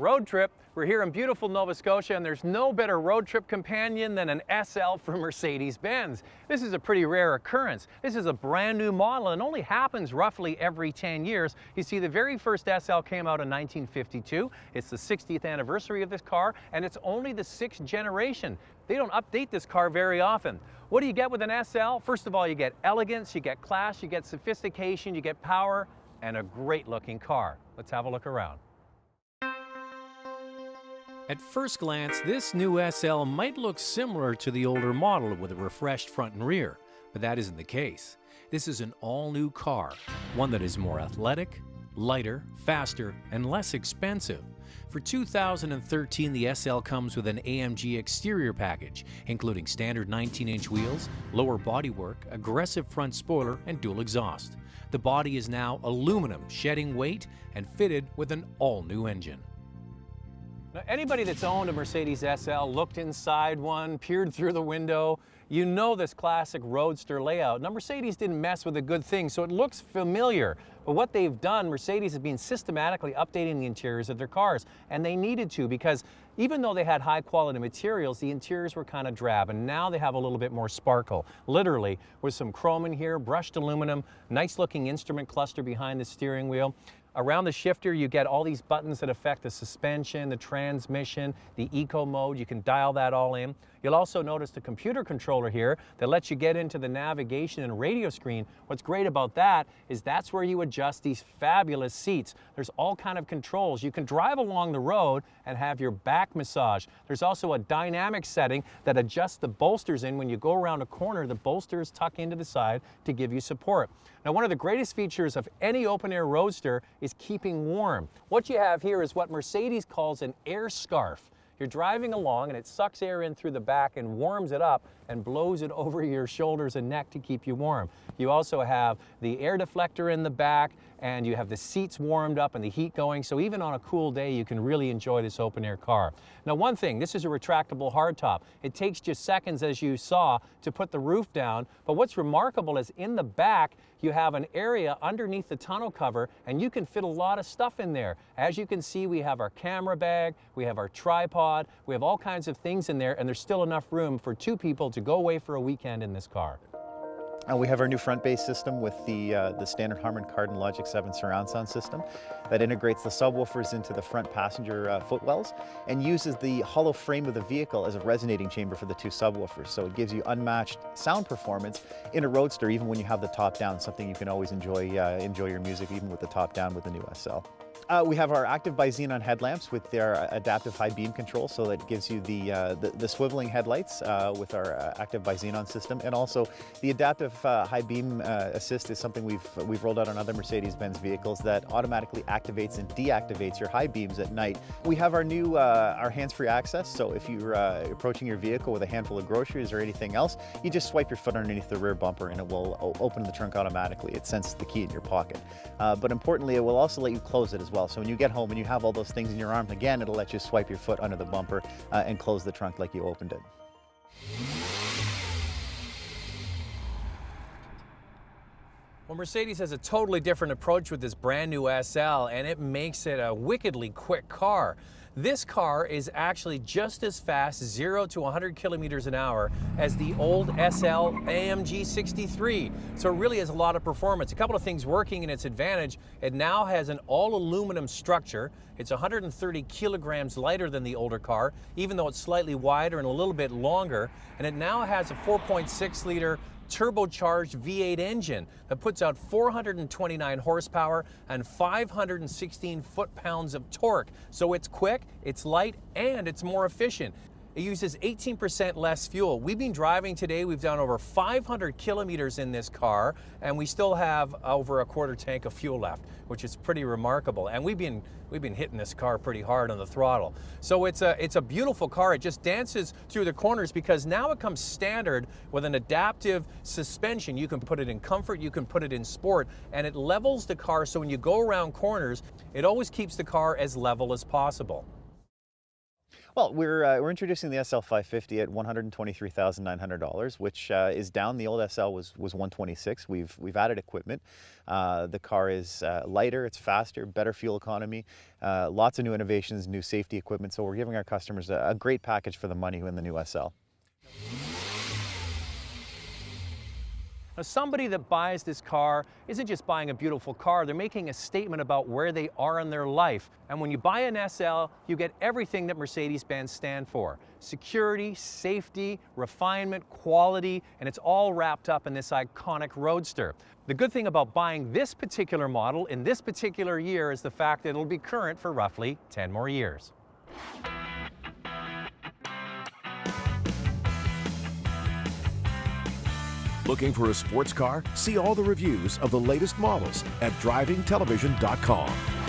Road trip. We're here in beautiful Nova Scotia, and there's no better road trip companion than an SL from Mercedes-Benz. This is a pretty rare occurrence. This is a brand new model and only happens roughly every 10 years. You see, the very first SL came out in 1952. It's the 60th anniversary of this car, and it's only the 6th generation. They don't update this car very often. What do you get with an SL? First of all, you get elegance, you get class, you get sophistication, you get power, and a great looking car. Let's have a look around. At first glance, this new SL might look similar to the older model with a refreshed front and rear, but that isn't the case. This is an all-new car, one that is more athletic, lighter, faster, and less expensive. For 2013, the SL comes with an AMG exterior package, including standard 19-inch wheels, lower bodywork, aggressive front spoiler, and dual exhaust. The body is now aluminum, shedding weight, and fitted with an all-new engine. Now, anybody that's owned a Mercedes SL, looked inside one, peered through the window, you know this classic Roadster layout. Now, Mercedes didn't mess with a good thing, so it looks familiar. But what they've done, Mercedes has been systematically updating the interiors of their cars, and they needed to, because even though they had high quality materials, the interiors were kind of drab, and now they have a little bit more sparkle, literally, with some chrome in here, brushed aluminum, nice looking instrument cluster behind the steering wheel. Around the shifter, you get all these buttons that affect the suspension, the transmission, the eco mode. You can dial that all in. You'll also notice the computer controller here that lets you get into the navigation and radio screen. What's great about that is that's where you adjust these fabulous seats. There's all kind of controls. You can drive along the road and have your back massage. There's also a dynamic setting that adjusts the bolsters in. When you go around a corner, the bolsters tuck into the side to give you support. Now, one of the greatest features of any open-air Roadster is keeping warm. What you have here is what Mercedes calls an air scarf. You're driving along and it sucks air in through the back and warms it up and blows it over your shoulders and neck to keep you warm. You also have the air deflector in the back, and you have the seats warmed up and the heat going, so even on a cool day you can really enjoy this open air car. Now, one thing, this is a retractable hardtop. It takes just seconds, as you saw, to put the roof down, but what's remarkable is in the back you have an area underneath the tonneau cover, and you can fit a lot of stuff in there. As you can see, we have our camera bag, we have our tripod, we have all kinds of things in there, and there's still enough room for two people to go away for a weekend in this car. We have our new front bass system with the standard Harman Kardon Logic 7 surround sound system that integrates the subwoofers into the front passenger footwells and uses the hollow frame of the vehicle as a resonating chamber for the two subwoofers. So it gives you unmatched sound performance in a Roadster, even when you have the top down, something you can always enjoy your music even with the top down with the new SL. We have our active by xenon headlamps with their adaptive high beam control, so that gives you the swiveling headlights with our active by xenon system, and also the adaptive high beam assist is something we've rolled out on other Mercedes-Benz vehicles that automatically activates and deactivates your high beams at night. We have our new our hands-free access, so if you're approaching your vehicle with a handful of groceries or anything else, you just swipe your foot underneath the rear bumper and it will open the trunk automatically. It senses the key in your pocket. But importantly, it will also let you close it as well. So when you get home and you have all those things in your arms, again, it'll let you swipe your foot under the bumper and close the trunk like you opened it. Well, Mercedes has a totally different approach with this brand new SL, and it makes it a wickedly quick car. This car is actually just as fast, 0 to 100 kilometers an hour, as the old SL AMG 63. So it really has a lot of performance. A couple of things working in its advantage. It now has an all-aluminum structure. It's 130 kilograms lighter than the older car, even though it's slightly wider and a little bit longer. And it now has a 4.6-liter turbocharged V8 engine that puts out 429 horsepower and 516 foot-pounds of torque. So it's quick, it's light, and it's more efficient. It uses 18% less fuel. We've been driving today, we've done over 500 kilometers in this car, and we still have over a quarter tank of fuel left, which is pretty remarkable. And we've been hitting this car pretty hard on the throttle. So it's a beautiful car. It just dances through the corners because now it comes standard with an adaptive suspension. You can put it in comfort, you can put it in sport, and it levels the car so when you go around corners, it always keeps the car as level as possible. Well, we're introducing the SL550 at $123,900, which is down. The old SL was 126. We've added equipment. The car is lighter, it's faster, better fuel economy, lots of new innovations, new safety equipment. So we're giving our customers a great package for the money in the new SL. Now, somebody that buys this car isn't just buying a beautiful car, they're making a statement about where they are in their life. And when you buy an SL, you get everything that Mercedes-Benz stand for. Security, safety, refinement, quality, and it's all wrapped up in this iconic Roadster. The good thing about buying this particular model in this particular year is the fact that it'll be current for roughly 10 more years. Looking for a sports car? See all the reviews of the latest models at drivingtelevision.com.